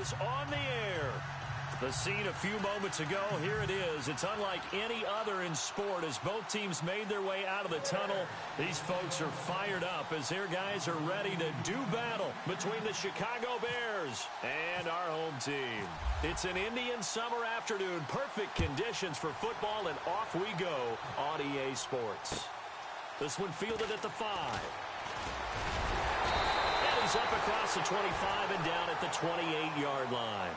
is on the air. The scene a few moments ago, here it is. It's unlike any other in sport as both teams made their way out of the tunnel. These folks are fired up as their guys are ready to do battle between the Chicago Bears and our home team. It's an Indian summer afternoon. Perfect conditions for football, and off we go on EA Sports. This one fielded at the 5. And he's up across the 25 and down at the 28-yard line.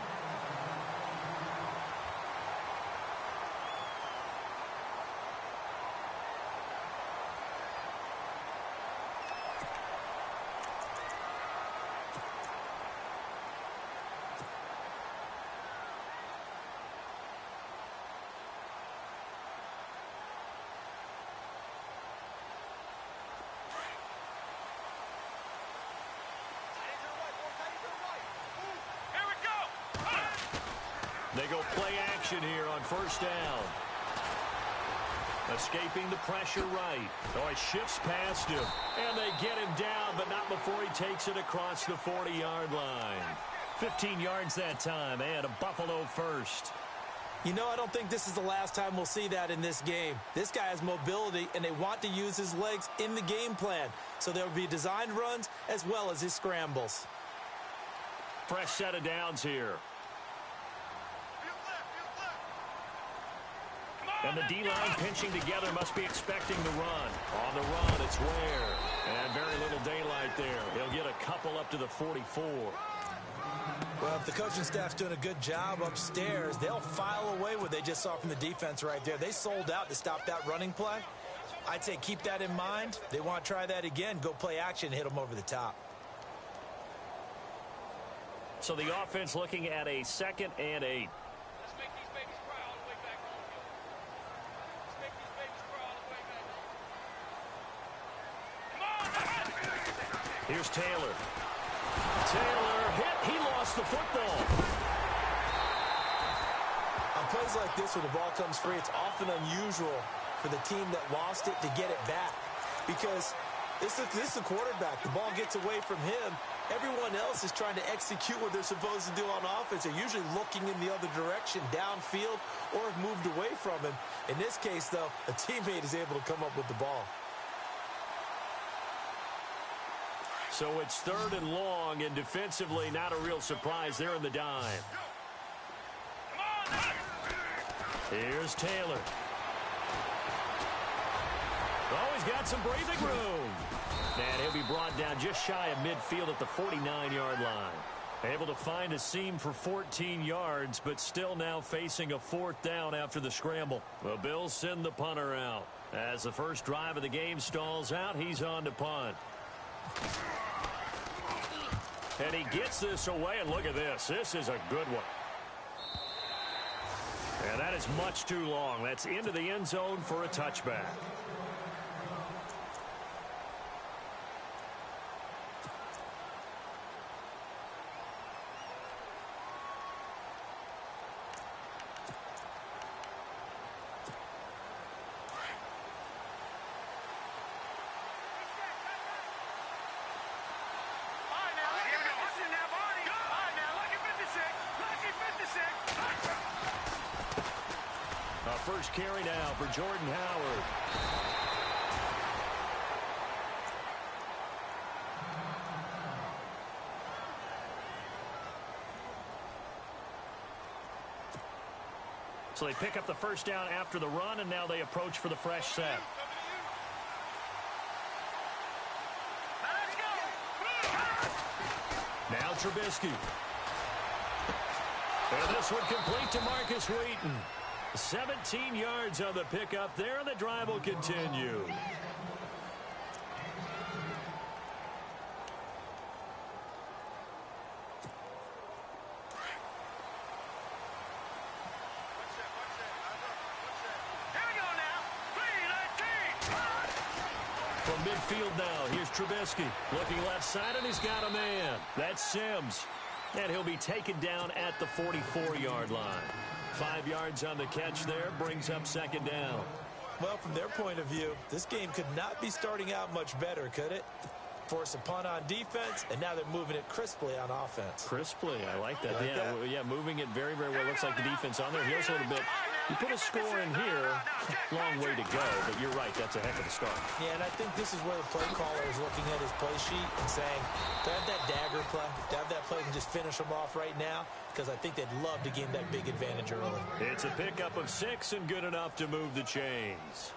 They go play action here on first down. Escaping the pressure right. Oh, he shifts past him. And they get him down, but not before he takes it across the 40-yard line. 15 yards that time, and a Buffalo first. You know, I don't think this is the last time we'll see that in this game. This guy has mobility, and they want to use his legs in the game plan. So there will be designed runs as well as his scrambles. Fresh set of downs here. And the D-line pinching together must be expecting the run. On the run, it's Ware. And very little daylight there. He'll get a couple up to the 44. Well, if the coaching staff's doing a good job upstairs, they'll file away what they just saw from the defense right there. They sold out to stop that running play. I'd say keep that in mind. They want to try that again. Go play action, hit them over the top. So the offense looking at a 2nd and 8. Here's Taylor. Taylor hit. He lost the football. On plays like this where the ball comes free, it's often unusual for the team that lost it to get it back. Because this is the quarterback. The ball gets away from him. Everyone else is trying to execute what they're supposed to do on offense. They're usually looking in the other direction, downfield, or have moved away from him. In this case, though, a teammate is able to come up with the ball. So it's 3rd and long, and defensively not a real surprise there in the dime. Here's Taylor. Oh, he's got some breathing room. And he'll be brought down just shy of midfield at the 49-yard line. Able to find a seam for 14 yards, but still now facing a 4th down after the scramble. The Bills send the punter out. As the first drive of the game stalls out, he's on to punt. And he gets this away, and look at this. This is a good one. And that is much too long. That's into the end zone for a touchback. First carry now for Jordan Howard. So they pick up the first down after the run, and now they approach for the fresh set. Now Trubisky. And this one complete to Marcus Wheaton. 17 yards on the pickup there, and the drive will continue. From midfield now, here's Trubisky. Looking left side, and he's got a man. That's Sims. And he'll be taken down at the 44-yard line. 5 yards on the catch there, brings up 2nd down. Well, from their point of view, this game could not be starting out much better, could it? force a punt on defense, and now they're moving it crisply on offense. Crisply, I like that. Yeah, moving it very, very well. Looks like the defense on there heals a little bit. You put a score in here, long way to go, but you're right, that's a heck of a start. Yeah, and I think this is where the play caller is looking at his play sheet and saying, to have that dagger play, to have that play and just finish them off right now, because I think they'd love to gain that big advantage early. It's a pickup of 6 and good enough to move the chains.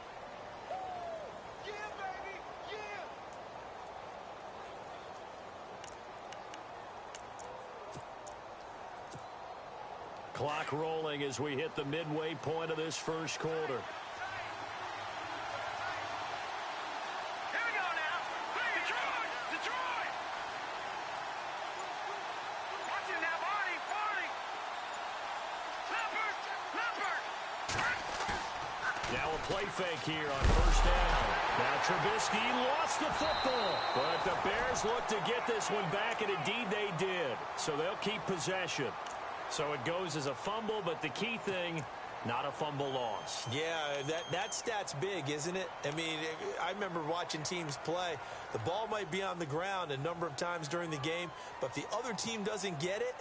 Clock rolling as we hit the midway point of this first quarter. Here we go now. Detroit! Detroit! Watch him now, Barney! Leopard! Now a play fake here on first down. Now Trubisky lost the football. But the Bears look to get this one back, and indeed they did. So they'll keep possession. So it goes as a fumble, but the key thing, not a fumble loss. Yeah, that stat's big, isn't it? I mean, I remember watching teams play. The ball might be on the ground a number of times during the game, but if the other team doesn't get it,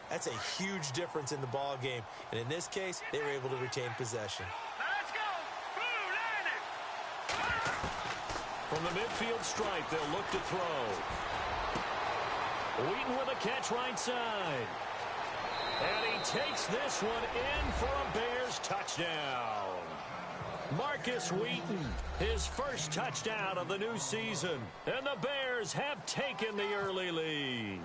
that's a huge difference in the ball game. And in this case, they were able to retain possession. Now let's go! Blue, landing! From the midfield stripe, they'll look to throw. Wheaton with a catch right side. And he takes this one in for a Bears touchdown. Marcus Wheaton, his first touchdown of the new season. And the Bears have taken the early lead.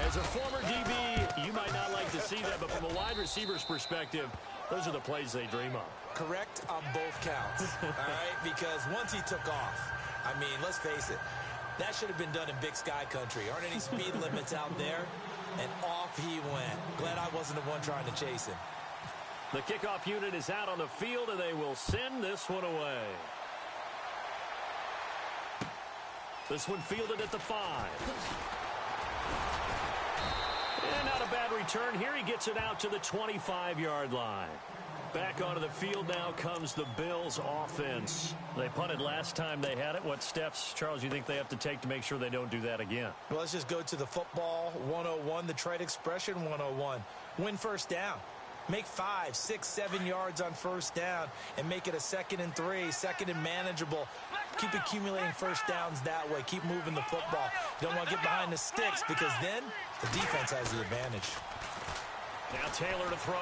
As a former DB, you might not like to see that, but from a wide receiver's perspective, those are the plays they dream of. Correct on both counts, all right? Because once he took off, I mean, let's face it, that should have been done in Big Sky country. Aren't any speed limits out there? And off he went. Glad I wasn't the one trying to chase him. The kickoff unit is out on the field, and they will send this one away. This one fielded at the 5. And not a bad return here. He gets it out to the 25-yard line. Back onto the field now comes the Bills offense. They punted last time they had it. What steps, Charles, you think they have to take to make sure they don't do that again? Well, let's just go to the football 101, the trade expression 101. Win first down. Make 5, 6, 7 yards on first down and make it a 2nd and 3, 2nd and manageable. Keep accumulating first downs that way. Keep moving the football. You don't want to get behind the sticks because then the defense has the advantage. Now Taylor to throw.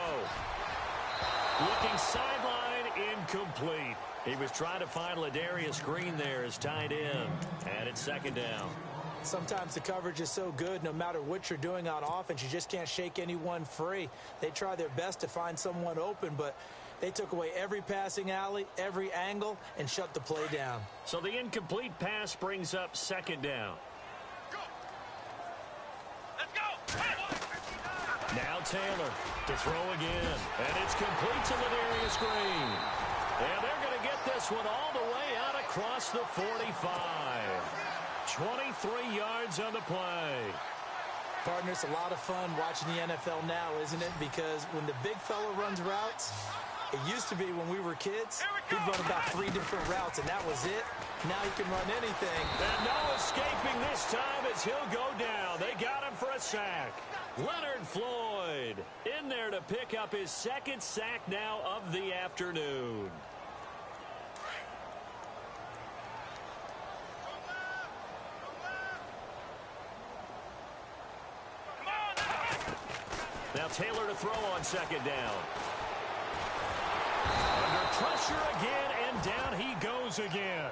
Looking sideline, incomplete. He was trying to find Ladarius Green there as tight end. And it's 2nd down. Sometimes the coverage is so good, no matter what you're doing on offense, you just can't shake anyone free. They try their best to find someone open, but they took away every passing alley, every angle, and shut the play down. So the incomplete pass brings up 2nd down. Let's go! Now Taylor to throw again. And it's complete to Ladarius Green. And they're going to get this one all the way out across the 45. 23 yards on the play. Partner, it's a lot of fun watching the NFL now, isn't it? Because when the big fella runs routes, it used to be when we were kids, he'd run about 3 different routes, and that was it. Now he can run anything. And no escaping this time as he'll go down. They got him for a sack. Leonard Floyd in there to pick up his 2nd sack now of the afternoon. Now Taylor to throw on 2nd down. Under pressure again, and down he goes again.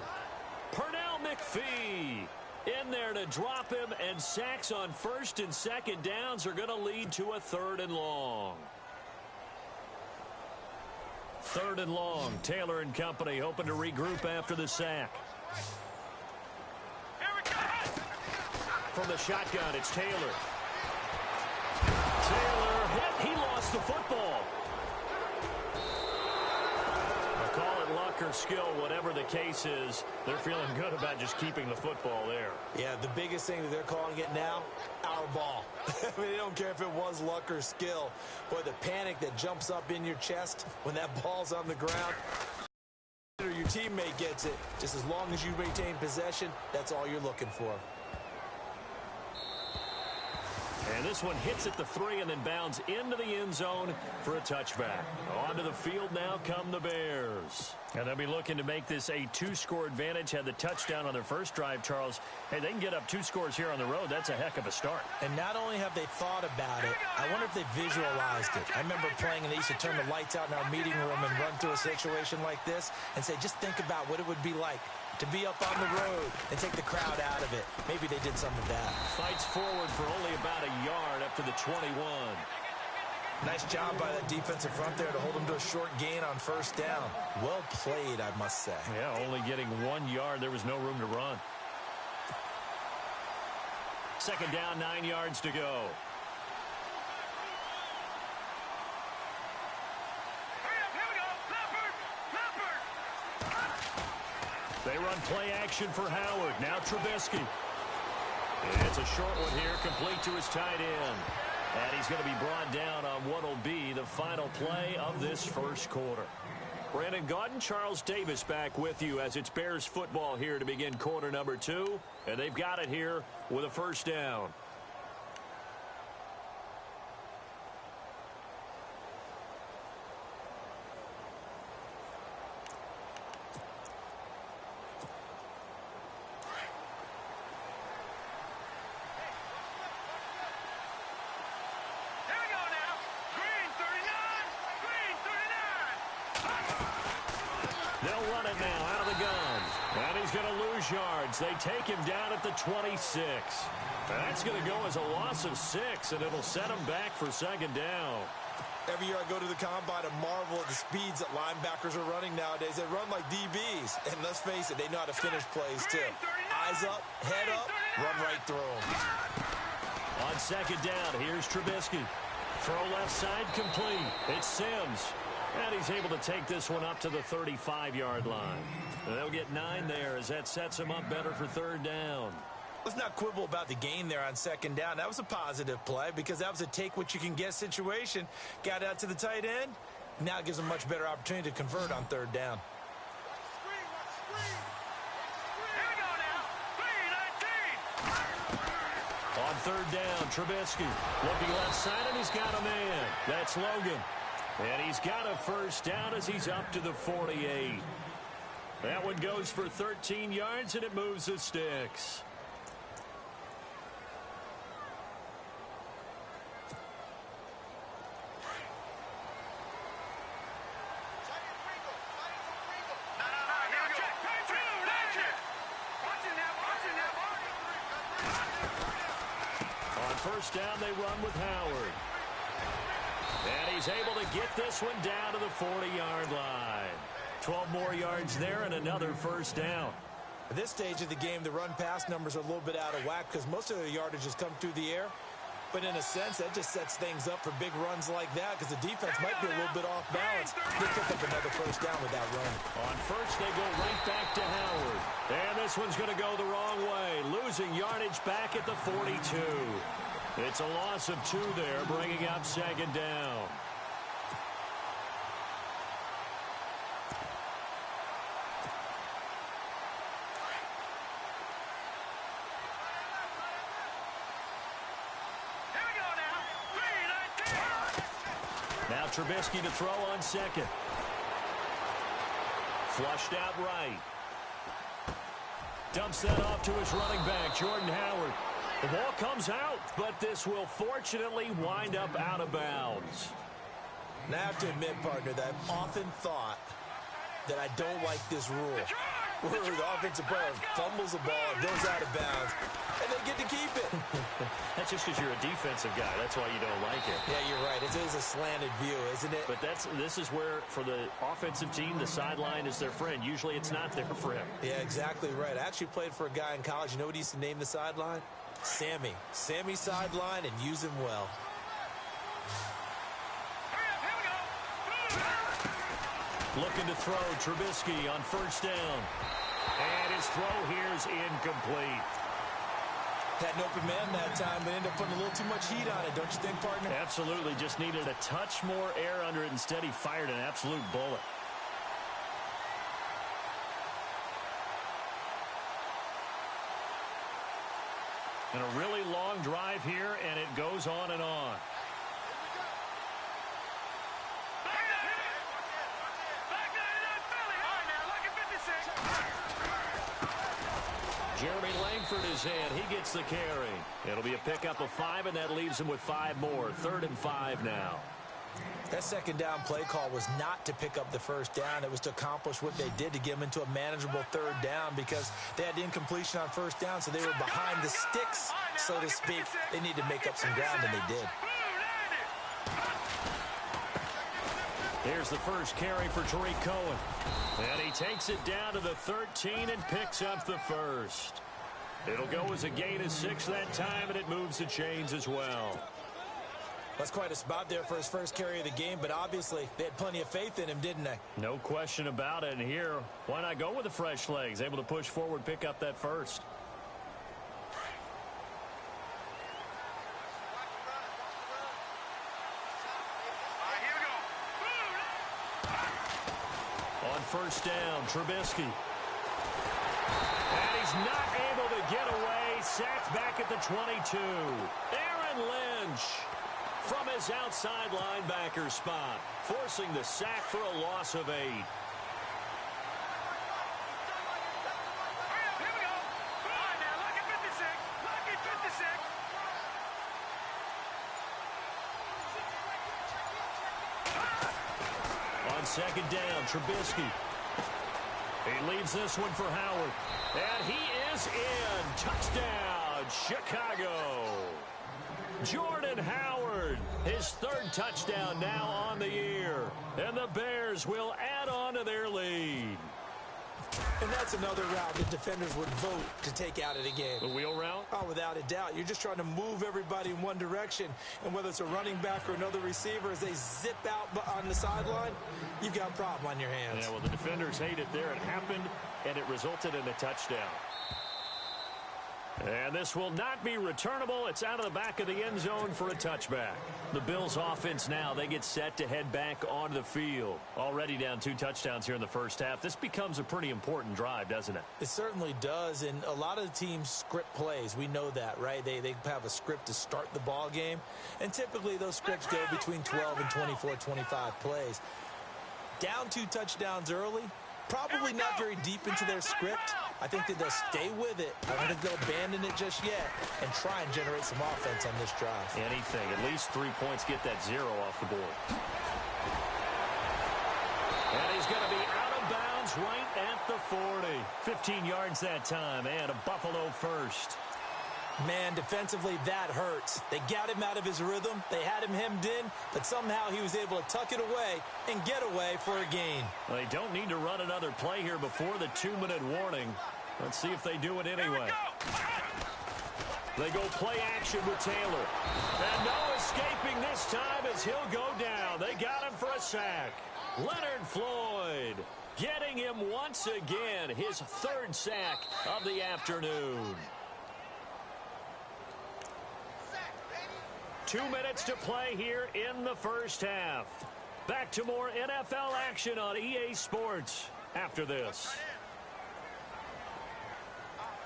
Pernell McPhee in there to drop him, and sacks on 1st and 2nd downs are going to lead to a 3rd and long. 3rd and long. Taylor and company hoping to regroup after the sack. From the shotgun, it's Taylor. Taylor hit. He lost the football. I'll call it luck or skill, whatever the case is. They're feeling good about just keeping the football there. Yeah, the biggest thing that they're calling it now, our ball. I mean, they don't care if it was luck or skill. Boy, the panic that jumps up in your chest when that ball's on the ground. You your teammate gets it. Just as long as you retain possession, that's all you're looking for. And this one hits at the 3 and then bounds into the end zone for a touchback. Onto the field now come the Bears. And they'll be looking to make this a 2-score advantage. Had the touchdown on their first drive, Charles. Hey, they can get up 2 scores here on the road. That's a heck of a start. And not only have they thought about it, I wonder if they visualized it. I remember playing and they used to turn the lights out in our meeting room and run through a situation like this and say, just think about what it would be like to be up on the road and take the crowd out of it. Maybe they did some of that. Fights forward for only about a yard up to the 21. Nice job by that defensive front there to hold them to a short gain on first down. Well played, I must say. Yeah, only getting 1 yard. There was no room to run. Second down, 9 yards to go. They run play action for Howard. Now Trubisky. It's a short one here, complete to his tight end. And he's going to be brought down on what will be the final play of this first quarter. Brandon Gaudin, Charles Davis back with you as it's Bears football here to begin quarter number 2. And they've got it here with a first down. They'll run it now out of the gun. And he's going to lose yards. They take him down at the 26. That's going to go as a loss of 6, and it'll set him back for second down. Every year I go to the combine and marvel at the speeds that linebackers are running nowadays. They run like DBs. And let's face it, they know how to finish plays too. Eyes up, head up, run right through them. On second down, here's Trubisky. Throw left side complete. It's Sims. And he's able to take this one up to the 35-yard line. And they'll get 9 there as that sets him up better for third down. Let's not quibble about the gain there on second down. That was a positive play because that was a take-what-you-can-get situation. Got out to the tight end. Now it gives them much better opportunity to convert on third down. On third down, Trubisky looking left side, and he's got a man. That's Logan. And he's got a first down as he's up to the 48. That one goes for 13 yards, and it moves the sticks. On first down, they run with Howard. And he's able to get this one down to the 40-yard line. 12 more yards there and another first down. At this stage of the game, the run-pass numbers are a little bit out of whack because most of their yardage has come through the air. But in a sense, that just sets things up for big runs like that because the defense might be a little bit off balance. They pick up another first down with that run. On first, they go right back to Howard. And this one's going to go the wrong way, losing yardage back at the 42. It's a loss of 2 there, bringing up second down. Now Trubisky to throw on second. Flushed out right. Dumps that off to his running back, Jordan Howard. The ball comes out, but this will fortunately wind up out of bounds. Now I have to admit, partner, that I've often thought that I don't like this rule. Where the offensive player fumbles the ball, it goes out of bounds, and they get to keep it. That's just because you're a defensive guy. That's why you don't like it. Yeah, you're right. It is a slanted view, isn't it? But this is where, for the offensive team, the sideline is their friend. Usually it's not their friend. Yeah, exactly right. I actually played for a guy in college. You know what he used to name the sideline? Sammy. Sammy sideline, and use him well. Looking to throw, Trubisky on first down. And his throw here is incomplete. Had an open man that time, but ended up putting a little too much heat on it, don't you think, partner? Absolutely. Just needed a touch more air under it. Instead, he fired an absolute bullet. And a really long drive here, and it goes on and on. Jeremy Langford is in. He gets the carry. It'll be a pickup of 5, and that leaves him with 5 more. 3rd and 5 now. That second down play call was not to pick up the first down. It was to accomplish what they did, to get them into a manageable 3rd down, because they had the incompletion on 1st down, so they were behind the sticks, so to speak. They needed to make up some ground, and they did. Here's the first carry for Tariq Cohen. And he takes it down to the 13 and picks up the first. It'll go as a gain of 6 that time, and it moves the chains as well. That's quite a spot there for his first carry of the game, but obviously they had plenty of faith in him, didn't they? No question about it. And here, why not go with the fresh legs? Able to push forward, pick up that first. On 1st down, Trubisky. And he's not able to get away. Sacked back at the 22. Aaron Lynch from his outside linebacker spot, forcing the sack for a loss of 8. Here we go. All right, now, look at 56. Look at 56. On 2nd down, Trubisky. He leaves this one for Howard. And he is in. Touchdown, Chicago. Jordan Howard, his 3rd touchdown now on the year. And the Bears will add on to their lead. And that's another route the defenders would vote to take out of the game. The wheel route? Oh, without a doubt. You're just trying to move everybody in one direction. And whether it's a running back or another receiver, as they zip out on the sideline, you've got a problem on your hands. Yeah, well, the defenders hate it there. It happened, and it resulted in a touchdown. And this will not be returnable. It's out of the back of the end zone for a touchback. The Bills offense now, they get set to head back onto the field. Already down 2 touchdowns here in the first half. This becomes a pretty important drive, doesn't it? It certainly does, and a lot of the teams script plays. We know that, right? They have a script to start the ball game, and typically those scripts go between 12 and 24, 25 plays. Down 2 touchdowns early, probably not very deep into their script. I think that they'll stay with it. I don't think they'll abandon it just yet and try and generate some offense on this drive. Anything. At least 3 points, get that 0 off the board. And he's going to be out of bounds right at the 40. 15 yards that time, and a Buffalo first. Man, defensively, that hurts. They got him out of his rhythm. They had him hemmed in, but somehow he was able to tuck it away and get away for a gain. They don't need to run another play here before the 2-minute warning. Let's see if they do it anyway. They go play action with Taylor. And no escaping this time as he'll go down. They got him for a sack. Leonard Floyd getting him once again, his 3rd sack of the afternoon. 2 minutes to play here in the first half. Back to more NFL action on EA Sports after this.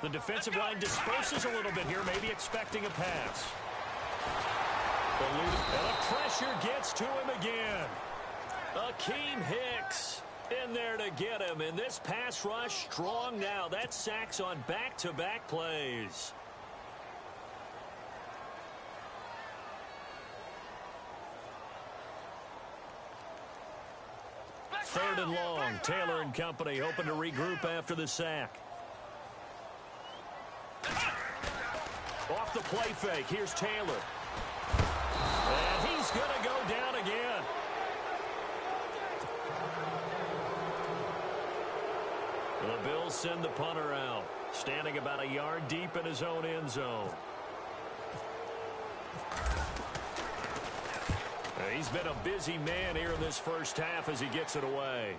The defensive line disperses a little bit here, maybe expecting a pass. And the pressure gets to him again. Akeem Hicks in there to get him. And this pass rush strong now. That's sacks on back-to-back plays. Third and long. Taylor and company hoping to regroup after the sack. Off the play fake. Here's Taylor. And he's going to go down again. The Bills send the punter out. Standing about a yard deep in his own end zone. He's been a busy man here in this first half as he gets it away.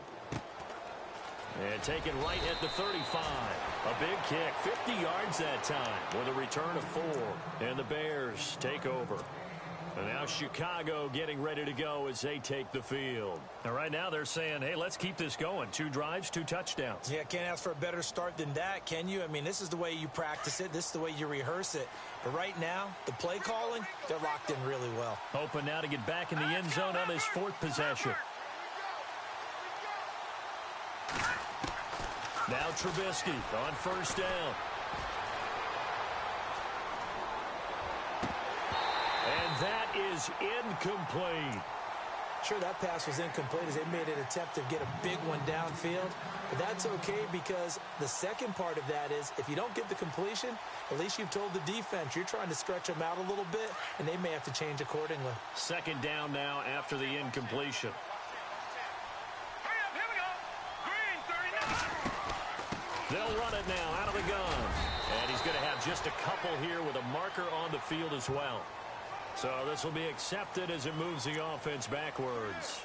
And taken right at the 35. A big kick, 50 yards that time with a return of 4. And the Bears take over. And now Now Chicago getting ready to go as they take the field. And right now they're saying, hey, let's keep this going. 2 drives, 2 touchdowns. Yeah, can't ask for a better start than that, can you? I mean, this is the way you practice it. This is the way you rehearse it. But right now, the play calling, they're locked in really well. Hoping now to get back in the end zone on his 4th possession. Now Trubisky on 1st down. And that is incomplete. Sure, that pass was incomplete as they made an attempt to get a big one downfield. But that's okay because the second part of that is if you don't get the completion, at least you've told the defense you're trying to stretch them out a little bit, and they may have to change accordingly. 2nd down now after the incompletion. Here we go. Green 39. They'll run it now out of the gun. And he's going to have just a couple here with a marker on the field as well. So this will be accepted as it moves the offense backwards.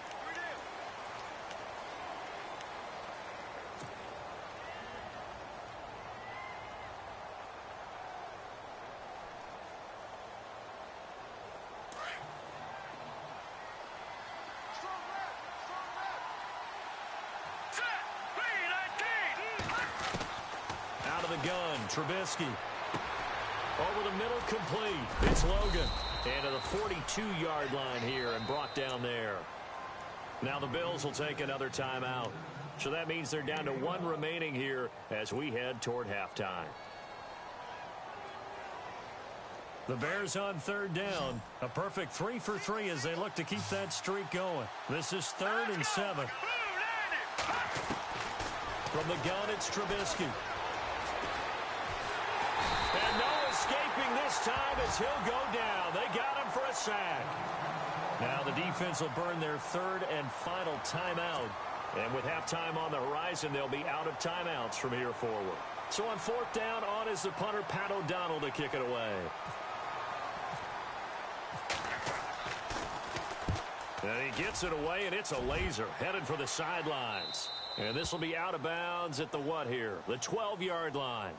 Out of the gun, Trubisky. Over the middle, complete. It's Logan. And to the 42-yard line here and brought down there. Now the Bills will take another timeout. So that means they're down to 1 remaining here as we head toward halftime. The Bears on 3rd down. A perfect 3 for 3 as they look to keep that streak going. This is 3rd and 7. From the gun, it's Trubisky. And no escaping this time as he'll go down. They got him for a sack. Now the defense will burn their 3rd and final timeout. And with halftime on the horizon, they'll be out of timeouts from here forward. So on 4th down, on is the punter, Pat O'Donnell, to kick it away. And he gets it away, and it's a laser headed for the sidelines. And this will be out of bounds at the what here? The 12-yard line.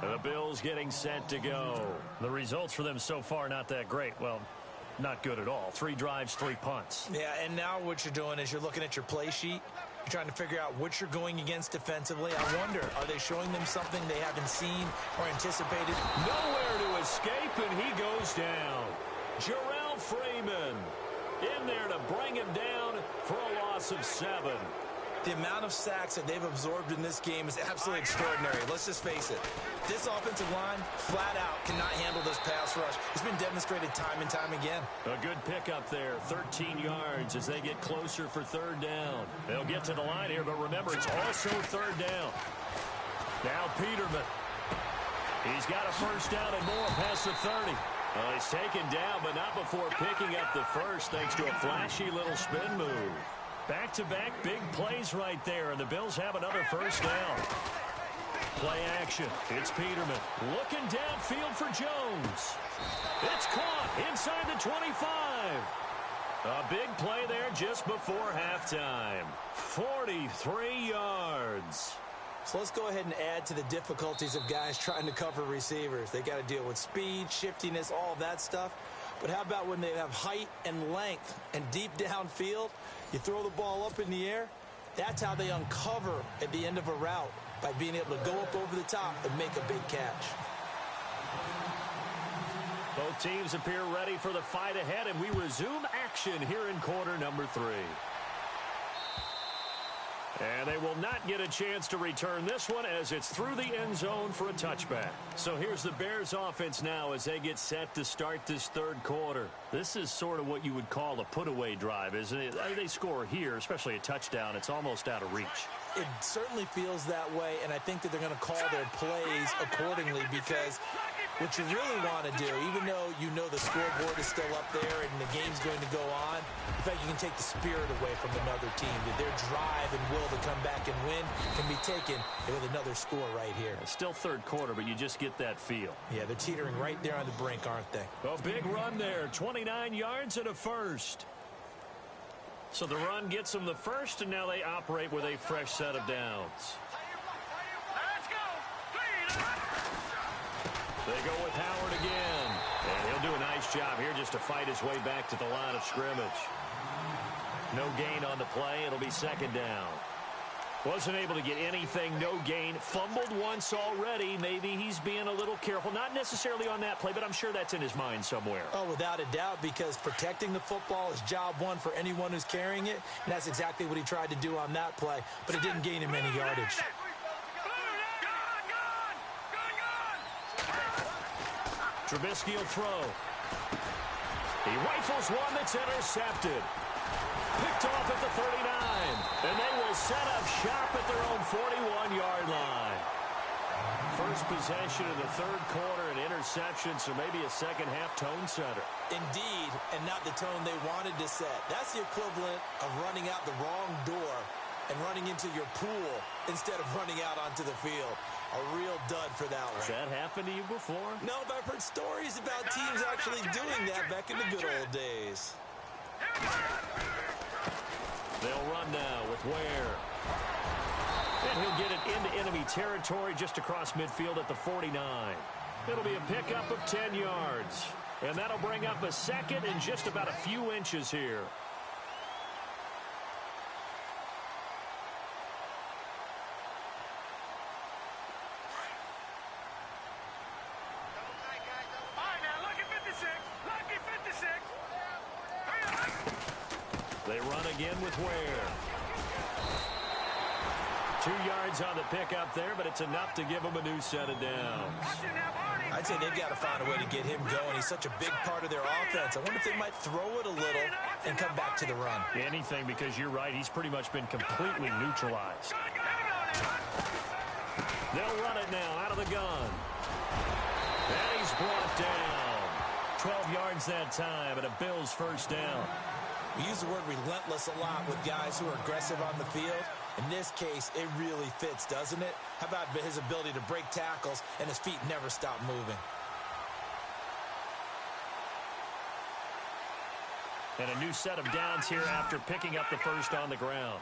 And the Bills getting set to go. The results for them so far not that great. Well, not good at all. 3 drives, 3 punts. Yeah, and now what you're doing is you're looking at your play sheet. You're trying to figure out what you're going against defensively. I wonder, are they showing them something they haven't seen or anticipated? Nowhere to escape, and he goes down. Jarrell Freeman in there to bring him down for a loss of 7. The amount of sacks that they've absorbed in this game is absolutely extraordinary. Let's just face it. This offensive line, flat out, cannot handle this pass rush. It's been demonstrated time and time again. A good pickup there, 13 yards as they get closer for 3rd down. They'll get to the line here, but remember, it's also 3rd down. Now Peterman. He's got a 1st down and more past the 30. Well, he's taken down, but not before picking up the 1st thanks to a flashy little spin move. Back-to-back big plays right there, and the Bills have another 1st down. Play action. It's Peterman looking downfield for Jones. It's caught inside the 25. A big play there just before halftime. 43 yards. So let's go ahead and add to the difficulties of guys trying to cover receivers. They got to deal with speed, shiftiness, all of that stuff. But how about when they have height and length and deep downfield? You throw the ball up in the air. That's how they uncover at the end of a route, by being able to go up over the top and make a big catch. Both teams appear ready for the fight ahead, and we resume action here in quarter number 3. And they will not get a chance to return this one as it's through the end zone for a touchback. So here's the Bears offense now as they get set to start this 3rd quarter. This is sort of what you would call a put-away drive, isn't it? They score here, especially a touchdown. It's almost out of reach. It certainly feels that way, and I think that they're going to call their plays accordingly because what you really want to do, even though you know the scoreboard is still up there and the game's going to go on, in fact, you can take the spirit away from another team. That their drive and will to come back and win can be taken with another score right here. It's still 3rd quarter, but you just get that feel. Yeah, they're teetering right there on the brink, aren't they? A big run there, 29 yards and a 1st. So the run gets them the 1st, and now they operate with a fresh set of downs. Let's go. They go with Howard again. And he'll do a nice job here just to fight his way back to the line of scrimmage. No gain on the play. It'll be second down. Wasn't able to get anything, no gain. Fumbled once already. Maybe he's being a little careful. Not necessarily on that play, but I'm sure that's in his mind somewhere. Oh, without a doubt, because protecting the football is job one for anyone who's carrying it, and that's exactly what he tried to do on that play, but it didn't gain him any yardage. Trubisky will throw. He rifles one that's intercepted. Picked off at the 39. And they will set up shop at their own 41-yard line. First possession of the third quarter, an interception, so maybe a second-half tone setter. Indeed, and not the tone they wanted to set. That's the equivalent of running out the wrong door and running into your pool instead of running out onto the field. A real dud for that one. Has that happened to you before? No, but I've heard stories about teams actually doing that back in the good old days. They'll run now with Ware. And he'll get it into enemy territory just across midfield at the 49. It'll be a pickup of 10 yards. And that'll bring up a second and just about a few inches here. They run again with Ware. 2 yards on the pickup there, but it's enough to give him a new set of downs. I'd say they've got to find a way to get him going. He's such a big part of their offense. I wonder if they might throw it a little and come back to the run. Anything, because you're right. He's pretty much been completely neutralized. They'll run it now out of the gun. And he's brought down. 12 yards that time, and a Bills first down. We use the word relentless a lot with guys who are aggressive on the field. In this case, it really fits, doesn't it? How about his ability to break tackles and his feet never stop moving? And a new set of downs here after picking up the first on the ground.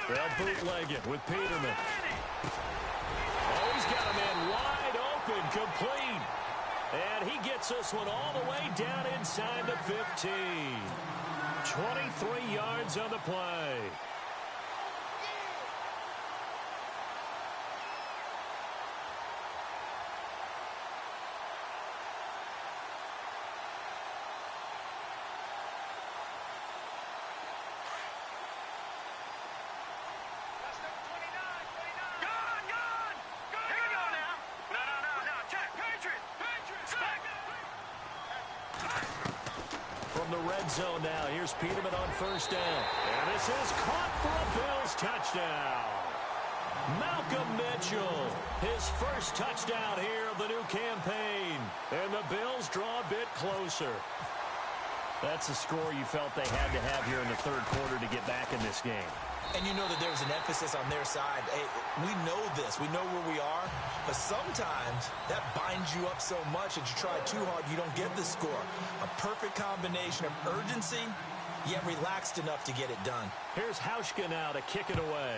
They'll bootleg it with Peterman. Oh, he's got a man wide open, complete. And he gets this one all the way down inside the 15. 23 yards on the play. The red zone now. Here's Peterman on first down. And this is caught for a Bills touchdown. Malcolm Mitchell, his first touchdown here of the new campaign. And the Bills draw a bit closer. That's a score you felt they had to have here in the third quarter to get back in this game. And you know that there's an emphasis on their side. Hey, we know this. We know where we are. But sometimes that binds you up so much that you try too hard, you don't get the score. A perfect combination of urgency, yet relaxed enough to get it done. Here's Hauschka now to kick it away.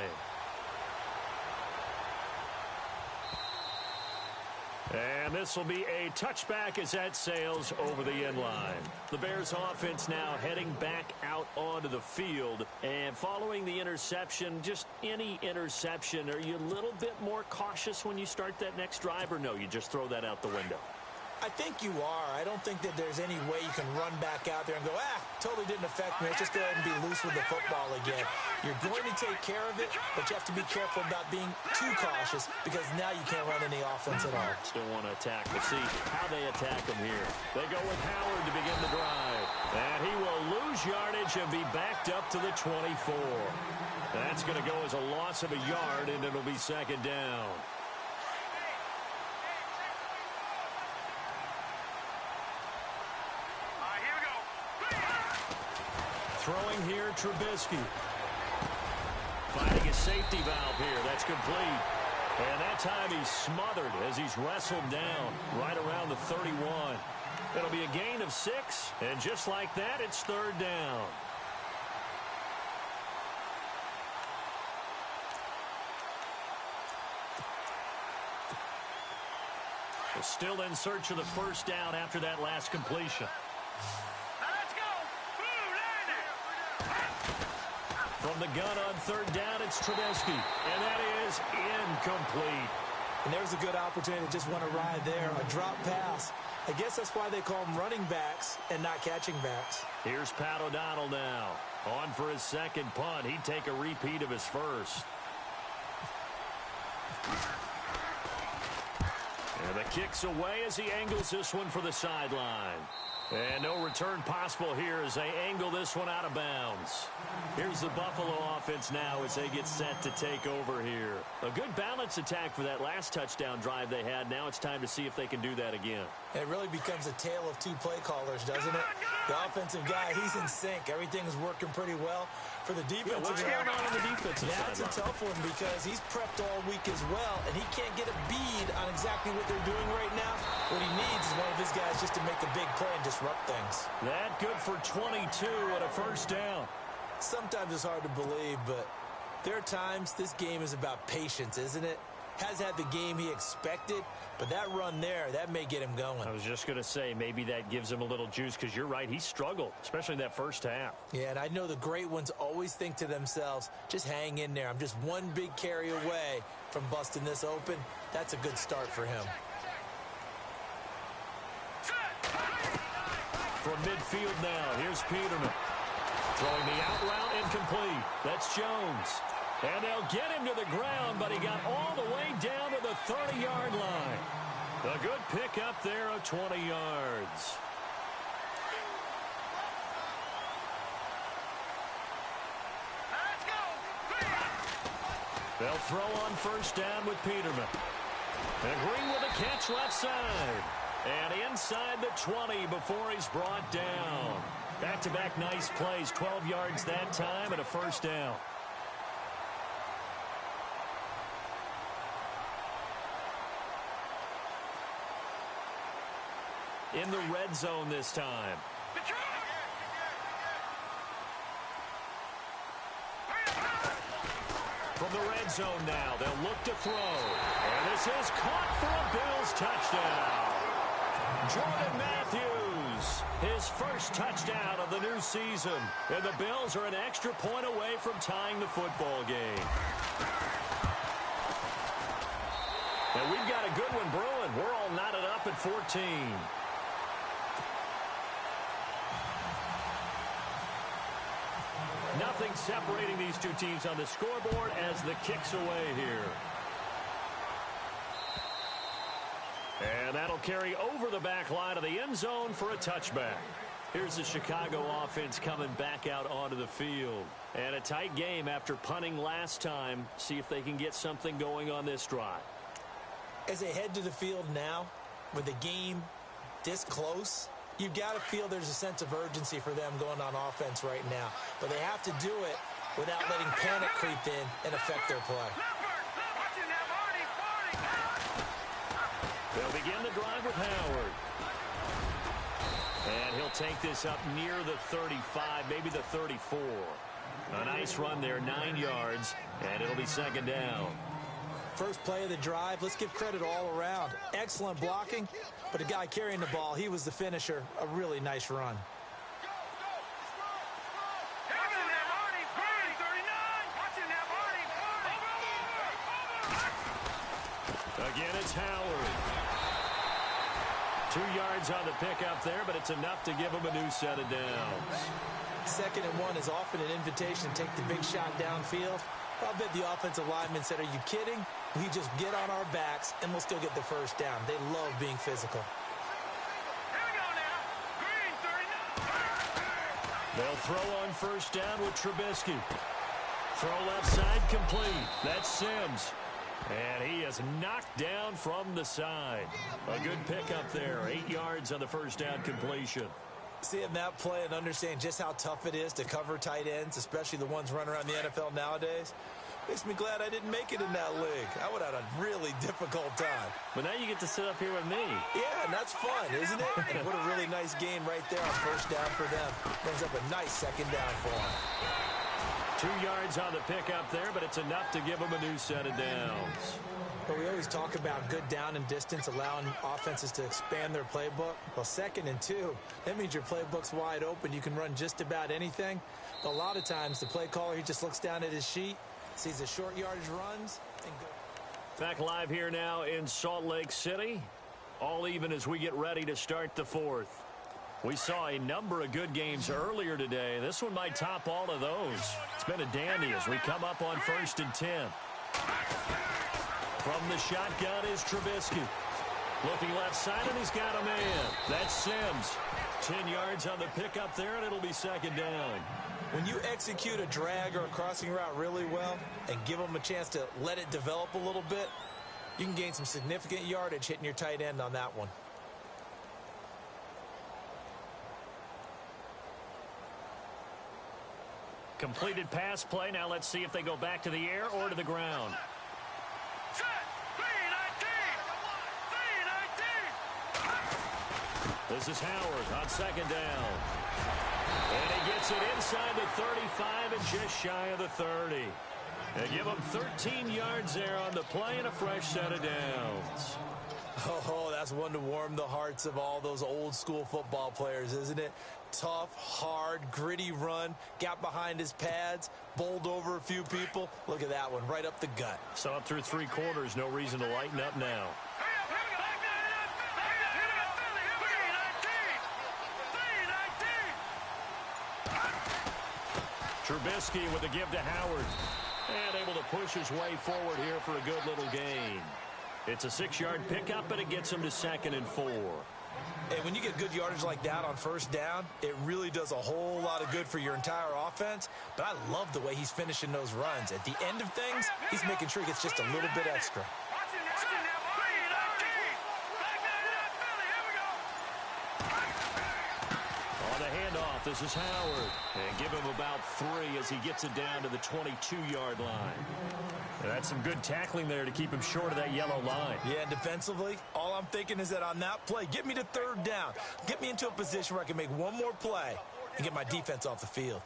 And this will be a touchback as that sails over the end line. The Bears offense now heading back out onto the field. And following the interception, just any interception, are you a little bit more cautious when you start that next drive, or no, you just throw that out the window? I think you are. I don't think that there's any way you can run back out there and go, totally didn't affect me. Let's just go ahead and be loose with the football again. You're going to take care of it, but you have to be careful about being too cautious because now you can't run any offense at all. Still want to attack. We'll see how they attack them here. They go with Howard to begin the drive. And he will lose yardage and be backed up to the 24. That's going to go as a loss of a yard, and it'll be second down. Throwing here, Trubisky. Finding a safety valve here. That's complete. And that time he's smothered as he's wrestled down right around the 31. It'll be a gain of 6. And just like that, it's third down. Still in search of the first down after that last completion. Let's go. From the gun on third down, it's Trubisky. And that is incomplete. And there's a good opportunity to just want to ride there. A drop pass. I guess that's why they call them running backs and not catching backs. Here's Pat O'Donnell now. On for his second punt. He'd take a repeat of his first. And the kick's away as he angles this one for the sideline. And no return possible here as they angle this one out of bounds. Here's the Buffalo offense now as they get set to take over here. A good balance attack for that last touchdown drive they had. Now it's time to see if they can do that again. It really becomes a tale of two play callers, doesn't it? The offensive guy, he's in sync. Everything's working pretty well. For the defensive what's going on the defensive side? That's a tough one because he's prepped all week as well, and he can't get a bead on exactly what they're doing right now. What he needs is one of his guys just to make a big play and disrupt things. That good for 22 and a first down. Sometimes it's hard to believe, but there are times this game is about patience, isn't it? Has had the game he expected, but that run there, that may get him going. I was just going to say, maybe that gives him a little juice because you're right, he struggled, especially in that first half. Yeah, and I know the great ones always think to themselves, just hang in there. I'm just one big carry away from busting this open. That's a good start for him. From midfield now, here's Peterman. Throwing the out route incomplete. That's Jones. And they'll get him to the ground, but he got all the way down to the 30-yard line. A good pickup there of 20 yards. Let's go. They'll throw on first down with Peterman. And Green with a catch left side. And inside the 20 before he's brought down. Back-to-back nice plays, 12 yards that time and a first down. In the red zone this time. From the red zone now, they'll look to throw. And this is caught for a Bills touchdown. Jordan Matthews, his first touchdown of the new season. And the Bills are an extra point away from tying the football game. And we've got a good one brewing. We're all knotted up at 14. Nothing separating these two teams on the scoreboard as the kick's away here. And that'll carry over the back line of the end zone for a touchback. Here's the Chicago offense coming back out onto the field. And a tight game after punting last time. See if they can get something going on this drive. As they head to the field now, with the game this close, you've got to feel there's a sense of urgency for them going on offense right now. But they have to do it without letting panic creep in and affect their play. They'll begin the drive with Howard. And he'll take this up near the 35, maybe the 34. A nice run there, 9 yards, and it'll be second down. First play of the drive, let's give credit all around. Excellent blocking, but the guy carrying the ball, he was the finisher. A really nice run. Again, it's Howard. 2 yards on the pickup there, but it's enough to give him a new set of downs. 2nd and 1 is often an invitation to take the big shot downfield. I'll bet the offensive lineman said, are you kidding? We just get on our backs, and we'll still get the first down. They love being physical. Here we go now. Green, 39. They'll throw on first down with Trubisky. Throw left side complete. That's Sims. And he is knocked down from the side. A good pickup there. 8 yards on the first down completion. Seeing that play and understand just how tough it is to cover tight ends, especially the ones running around the NFL nowadays, makes me glad I didn't make it in that league. I would have had a really difficult time. But now you get to sit up here with me. Yeah, and that's fun, isn't it? And what a really nice gain right there on first down for them. Brings up a nice second down for them. 2 yards on the pickup there, but it's enough to give them a new set of downs. But we always talk about good down and distance, allowing offenses to expand their playbook. Well, 2nd and 2, that means your playbook's wide open. You can run just about anything. But a lot of times, the play caller, he just looks down at his sheet, sees the short yardage runs, and goes. Back live here now in Salt Lake City. All even as we get ready to start the 4th. We saw a number of good games earlier today. This one might top all of those. It's been a dandy as we come up on 1st and 10. From the shotgun is Trubisky. Looking left side, and he's got a man. That's Sims. 10 yards on the pickup there, and it'll be 2nd down. When you execute a drag or a crossing route really well and give them a chance to let it develop a little bit, you can gain some significant yardage hitting your tight end on that one. Completed pass play. Now let's see if they go back to the air or to the ground. Set. 3-19. This is Howard on 2nd down. And he gets it inside the 35 and just shy of the 30. They give him 13 yards there on the play and a fresh set of downs. Oh, that's one to warm the hearts of all those old school football players, isn't it? Tough, hard, gritty run, got behind his pads, bowled over a few people. Look at that one, right up the gut. So up through 3 quarters, no reason to lighten up now. Trubisky with the give to Howard. And able to push his way forward here for a good little gain. It's a 6-yard pickup, and it gets him to 2nd and 4. And when you get good yardage like that on 1st down, it really does a whole lot of good for your entire offense. But I love the way he's finishing those runs. At the end of things, he's making sure he gets just a little bit extra. On the handoff, this is Howard. And give him about 3 as he gets it down to the 22-yard line. And that's some good tackling there to keep him short of that yellow line. Yeah, and defensively, all I'm thinking is that on that play, get me to 3rd down. Get me into a position where I can make one more play and get my defense off the field.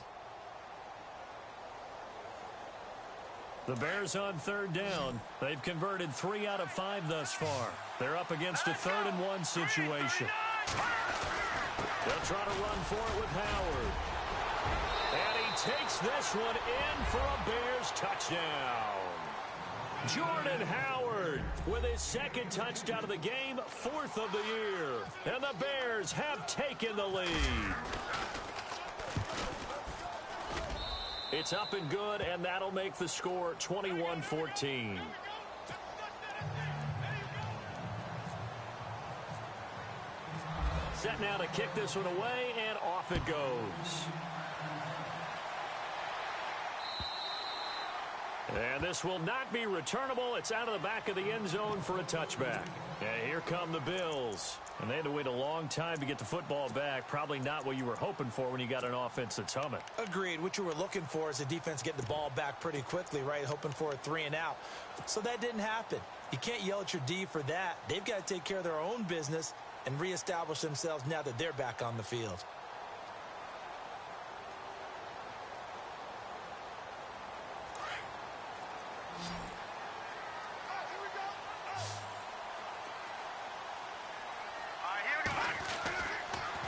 The Bears on 3rd down. They've converted 3 out of 5 thus far. They're up against a 3rd and 1 situation. They'll try to run for it with Howard. And he takes this one in for a Bears touchdown. Jordan Howard with his 2nd touchdown of the game, 4th of the year. And the Bears have taken the lead. It's up and good, and that'll make the score 21-14. Set now to kick this one away, and off it goes. And this will not be returnable. It's out of the back of the end zone for a touchback. And here come the Bills. And they had to wait a long time to get the football back. Probably not what you were hoping for when you got an offense that's humming. Agreed. What you were looking for is the defense getting the ball back pretty quickly, right? Hoping for a 3 and out. So that didn't happen. You can't yell at your D for that. They've got to take care of their own business and reestablish themselves now that they're back on the field.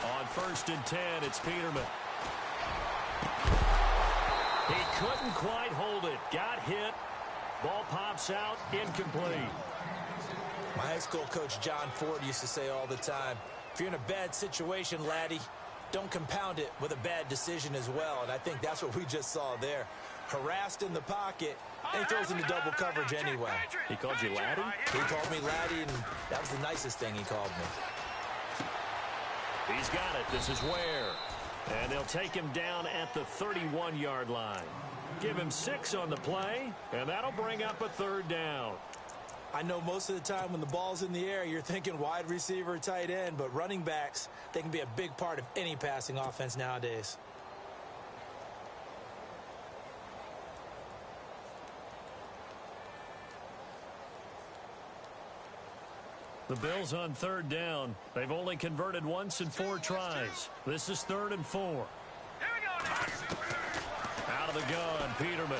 On 1st and 10, it's Peterman. He couldn't quite hold it. Got hit. Ball pops out. Incomplete. My high school coach, John Ford, used to say all the time, if you're in a bad situation, laddie, don't compound it with a bad decision as well. And I think that's what we just saw there. Harassed in the pocket, and he throws into double coverage anyway. He called you laddie? He called me laddie, and that was the nicest thing he called me. He's got it. This is Ware. And they'll take him down at the 31-yard line. Give him 6 on the play, and that'll bring up a 3rd down. I know most of the time when the ball's in the air, you're thinking wide receiver, tight end, but running backs, they can be a big part of any passing offense nowadays. The Bills on 3rd down. They've only converted once in 4 tries. This is 3rd and 4. Here we go now. Out of the gun, Peterman.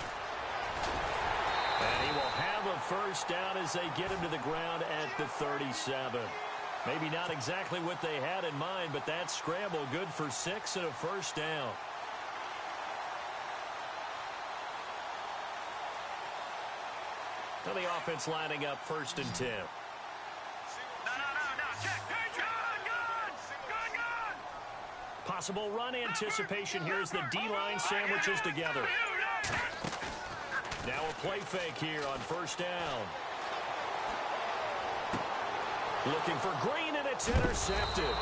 And he will have a first down as they get him to the ground at the 37. Maybe not exactly what they had in mind, but that scramble good for 6 and a first down. Now the offense lining up 1st and 10. No. Check. Gun. Possible run anticipation here as the D-line sandwiches together. Now a play fake here on 1st down. Looking for Green, and it's intercepted.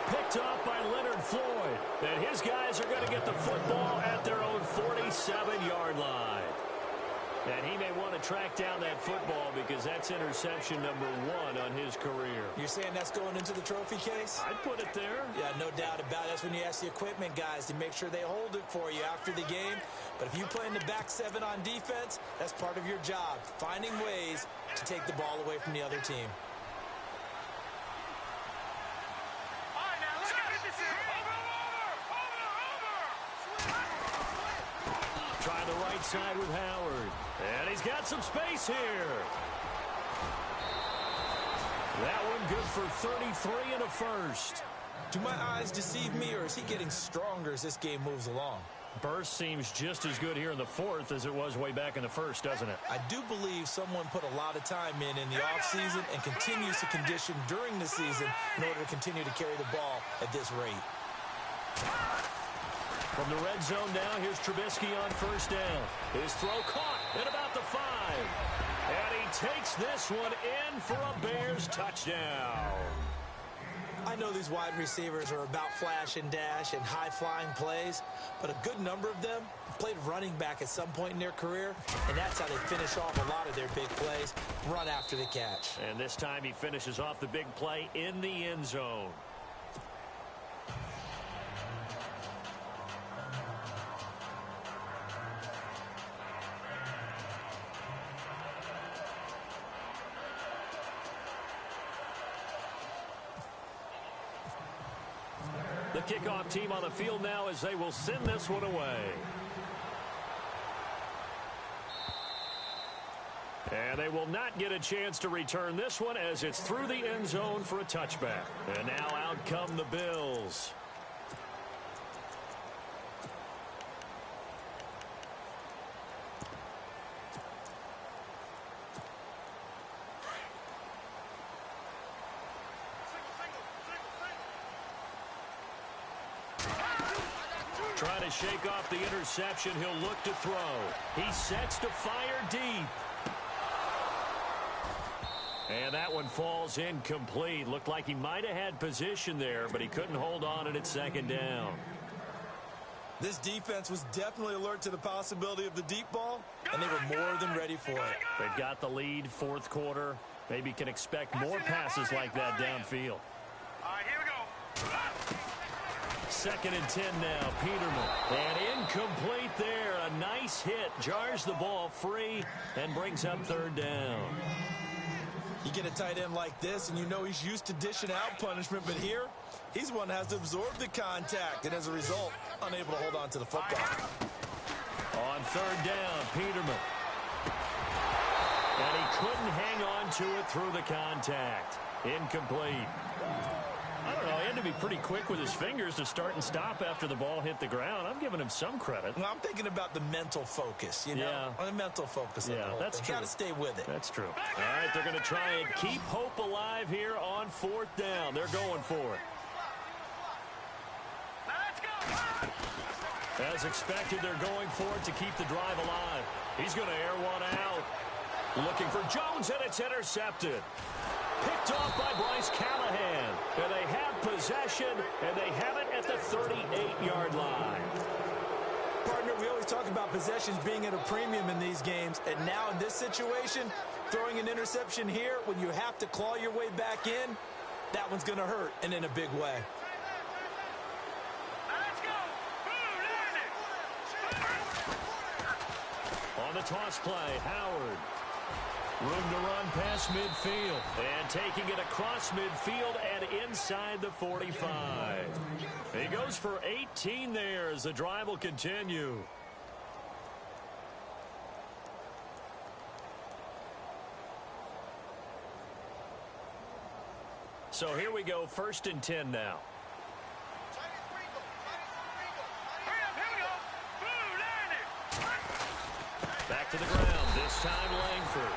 Picked off by Leonard Floyd. And his guys are going to get the football at their own 47-yard line. And he may want to track down that football because that's interception number 1 on his career. You're saying that's going into the trophy case? I'd put it there. Yeah, no doubt about it. That's when you ask the equipment guys to make sure they hold it for you after the game. But if you play in the back 7 on defense, that's part of your job, finding ways to take the ball away from the other team. All right, now, let's get this in. Over. Try the right side with Howard. And he's got some space here. That one good for 33 and a first. Do my eyes deceive me, or is he getting stronger as this game moves along? Burst seems just as good here in the 4th as it was way back in the 1st, doesn't it? I do believe someone put a lot of time in the offseason and continues to condition during the season in order to continue to carry the ball at this rate. From the red zone now, here's Trubisky on 1st down. His throw caught at about the 5. And he takes this one in for a Bears touchdown. I know these wide receivers are about flash and dash and high-flying plays, but a good number of them played running back at some point in their career, and that's how they finish off a lot of their big plays, run after the catch. And this time he finishes off the big play in the end zone. The kickoff team on the field now as they will send this one away. And they will not get a chance to return this one as it's through the end zone for a touchback. And now out come the Bills. Trying to shake off the interception. He'll look to throw. He sets to fire deep. And that one falls incomplete. Looked like he might have had position there, but he couldn't hold on at 2nd down. This defense was definitely alert to the possibility of the deep ball, and they were more than ready for it. They've got the lead, 4th quarter. Maybe can expect more passes like that downfield. All right, here we go. 2nd and 10 now, Peterman. And incomplete there. A nice hit. Jars the ball free and brings up 3rd down. You get a tight end like this, and you know he's used to dishing out punishment, but here, he's one that has to absorb the contact, and as a result, unable to hold on to the football. On 3rd down, Peterman. And he couldn't hang on to it through the contact. Incomplete. I don't know, he had to be pretty quick with his fingers to start and stop after the ball hit the ground. I'm giving him some credit. Well, I'm thinking about the mental focus, you know? Yeah. The mental focus. Yeah, that's true. Got to stay with it. That's true. All right, they're going to try and keep hope alive here on 4th down. They're going for it. Now let's go. As expected, they're going for it to keep the drive alive. He's going to air one out. Looking for Jones, and it's intercepted. Picked off by Bryce Callahan. And they have possession, and they have it at the 38-yard line. Partner, we always talk about possessions being at a premium in these games, and now in this situation, throwing an interception here when you have to claw your way back in, that one's going to hurt, and in a big way. Now let's go. On the toss play, Howard. Room to run past midfield. And taking it across midfield and inside the 45. He goes for 18 there as the drive will continue. So here we go, 1st and 10 now. Back to the ground, this time Langford.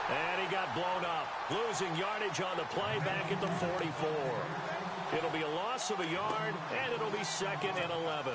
And he got blown up, losing yardage on the play back at the 44. It'll be a loss of a yard, and it'll be 2nd and 11.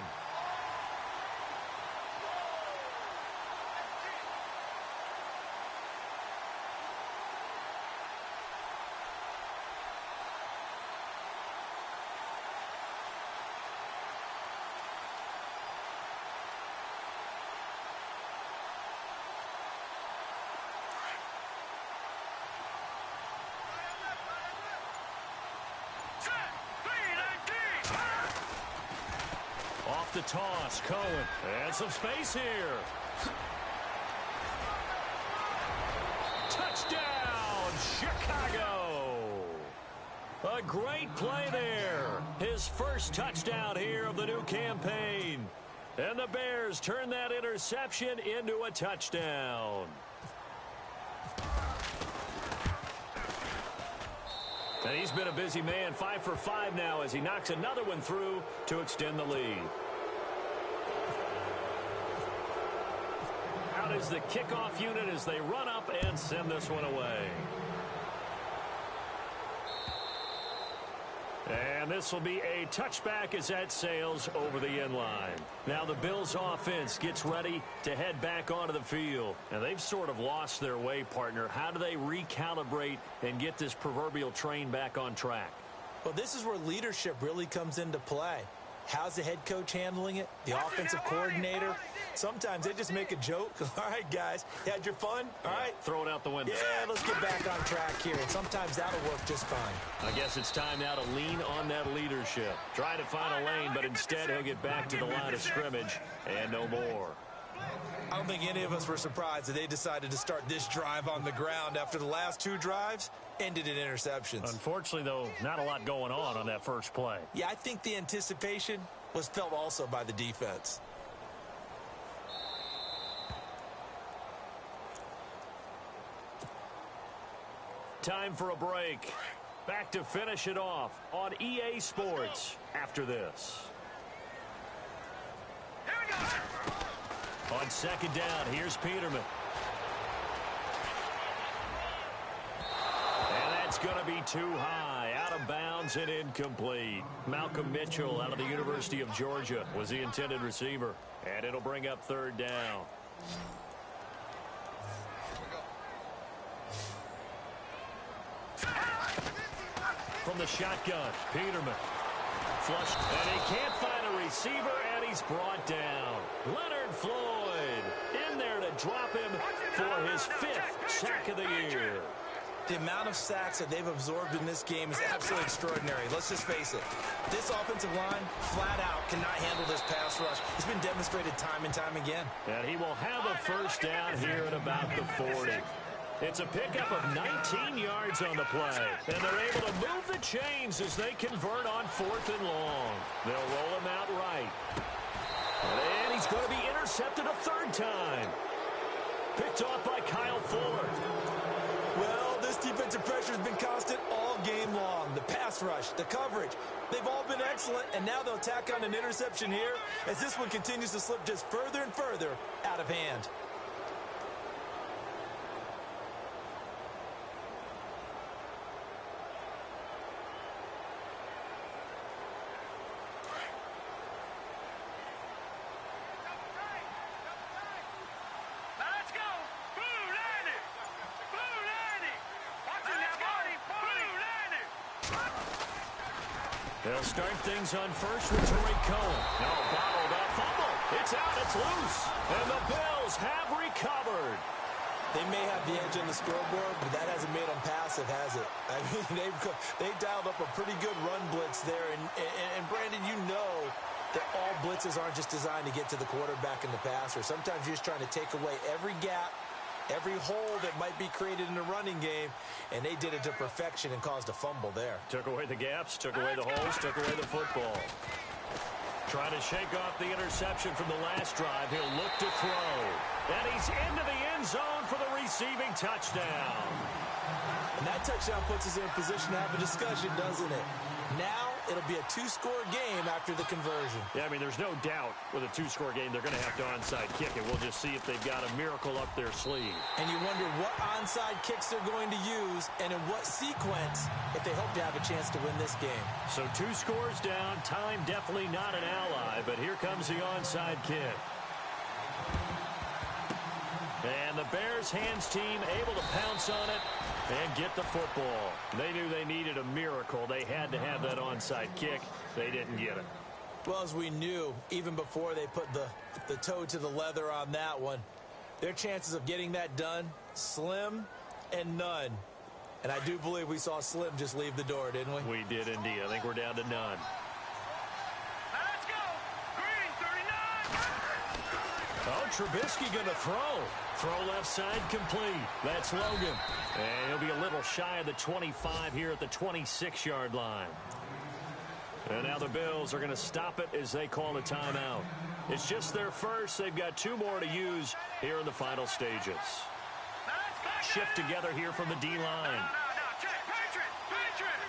Off the toss, Cohen. And some space here. Touchdown, Chicago. A great play there. His first touchdown here of the new campaign. And the Bears turn that interception into a touchdown. And he's been a busy man, 5 for 5 now as he knocks another one through to extend the lead. Out is the kickoff unit as they run up and send this one away. And this will be a touchback as that sails over the end line. Now the Bills offense gets ready to head back onto the field. And they've sort of lost their way, partner. How do they recalibrate and get this proverbial train back on track? Well, this is where leadership really comes into play. How's the head coach handling it? The offensive coordinator? Sometimes they just make a joke. All right, guys, you had your fun? All right. Throw it out the window. Yeah, let's get back on track here. And sometimes that'll work just fine. I guess it's time now to lean on that leadership. Try to find a lane, but instead he'll get back to the line of scrimmage and no more. I don't think any of us were surprised that they decided to start this drive on the ground after the last 2 drives ended in interceptions. Unfortunately, though, not a lot going on that first play. Yeah, I think the anticipation was felt also by the defense. Time for a break. Back to finish it off on EA Sports after this. Here we go. On 2nd down, here's Peterman. And that's going to be too high, out of bounds and incomplete. Malcolm Mitchell out of the University of Georgia was the intended receiver. And it'll bring up 3rd down. From the shotgun, Peterman. Flushed, and he can't find a receiver, and he's brought down. Leonard Floyd in there to drop him for his 5th sack of the year. The amount of sacks that they've absorbed in this game is absolutely extraordinary. Let's just face it. This offensive line, flat out, cannot handle this pass rush. It's been demonstrated time and time again. And he will have a 1st down here at about the 40. It's a pickup of 19 yards on the play. And they're able to move the chains as they convert on 4th and long. They'll roll him out right. And he's going to be intercepted a 3rd time. Picked off by Kyle Fuller. Well, this defensive pressure has been constant all game long. The pass rush, the coverage, they've all been excellent. And now they'll tack on an interception here as this one continues to slip just further and further out of hand. They'll start things on first with Torrey Cohen. No, bottled up, fumble. It's out, it's loose. And the Bills have recovered. They may have the edge on the scoreboard, but that hasn't made them passive, has it? I mean, they've dialed up a pretty good run blitz there. And Brandon, you know that all blitzes aren't just designed to get to the quarterback and the passer. Sometimes you're just trying to take away every gap, every hole that might be created in the running game, and they did it to perfection and caused a fumble there. Took away the gaps, took away the holes, took away the football. Trying to shake off the interception from the last drive. He'll look to throw. And he's into the end zone for the receiving touchdown. And that touchdown puts us in a position to have a discussion, doesn't it? Now it'll be a two-score game after the conversion. Yeah, I mean, there's no doubt with a two-score game they're going to have to onside kick it. We'll just see if they've got a miracle up their sleeve. And you wonder what onside kicks they're going to use and in what sequence if they hope to have a chance to win this game. So 2 scores down. Time definitely not an ally, but here comes the onside kick. And the Bears hands team able to pounce on it and get the football. They knew they needed a miracle. They had to have that onside kick. They didn't get it. Well, as we knew, even before they put the toe to the leather on that one, their chances of getting that done, slim and none. And I do believe we saw Slim just leave the door, didn't we? We did indeed. I think we're down to none. Let's go. Green 39. Oh, Trubisky going to throw. Throw left side complete. That's Logan. And he'll be a little shy of the 25 here at the 26-yard line. And now the Bills are going to stop it as they call a timeout. It's just their first. They've got 2 more to use here in the final stages. Shift together here from the D-line. No. Check. Patriot.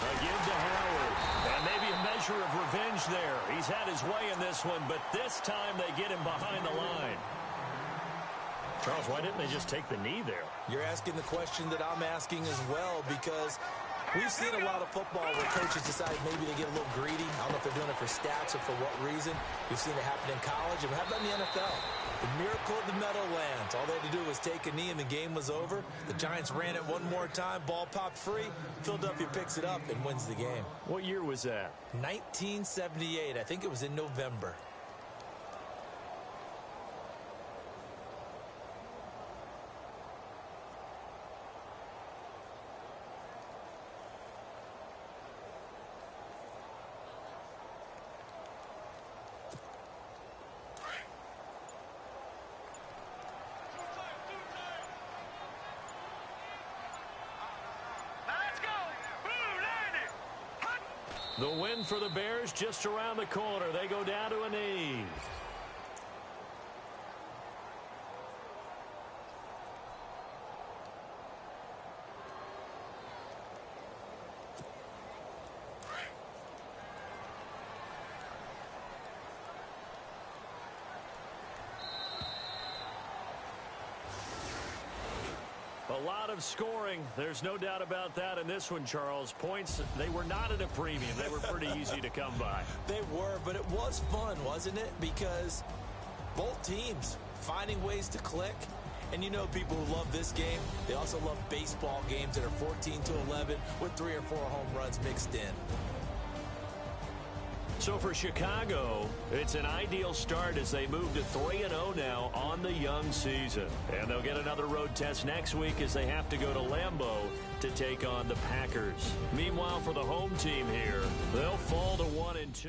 Again to Howard. And maybe a measure of revenge there. He's had his way in this one, but this time they get him behind the line. Charles, why didn't they just take the knee there? You're asking the question that I'm asking as well, because we've seen a lot of football where coaches decide maybe they get a little greedy. I don't know if they're doing it for stats or for what reason. We've seen it happen in college, and how about in the NFL? The miracle of the meadow lands. All they had to do was take a knee, and the game was over. The Giants ran it one more time. Ball popped free. Philadelphia picks it up and wins the game. What year was that? 1978. I think it was in November. The win for the Bears just around the corner. They go down to a knee. A lot of scoring. There's no doubt about that in this one, Charles. Points, they were not at a premium. They were pretty easy to come by. They were, but it was fun, wasn't it? Because both teams finding ways to click. And you know people who love this game, they also love baseball games that are 14-11 with 3 or 4 home runs mixed in. So for Chicago, it's an ideal start as they move to 3-0 now on the young season. And they'll get another road test next week as they have to go to Lambeau to take on the Packers. Meanwhile, for the home team here, they'll fall to 1-2.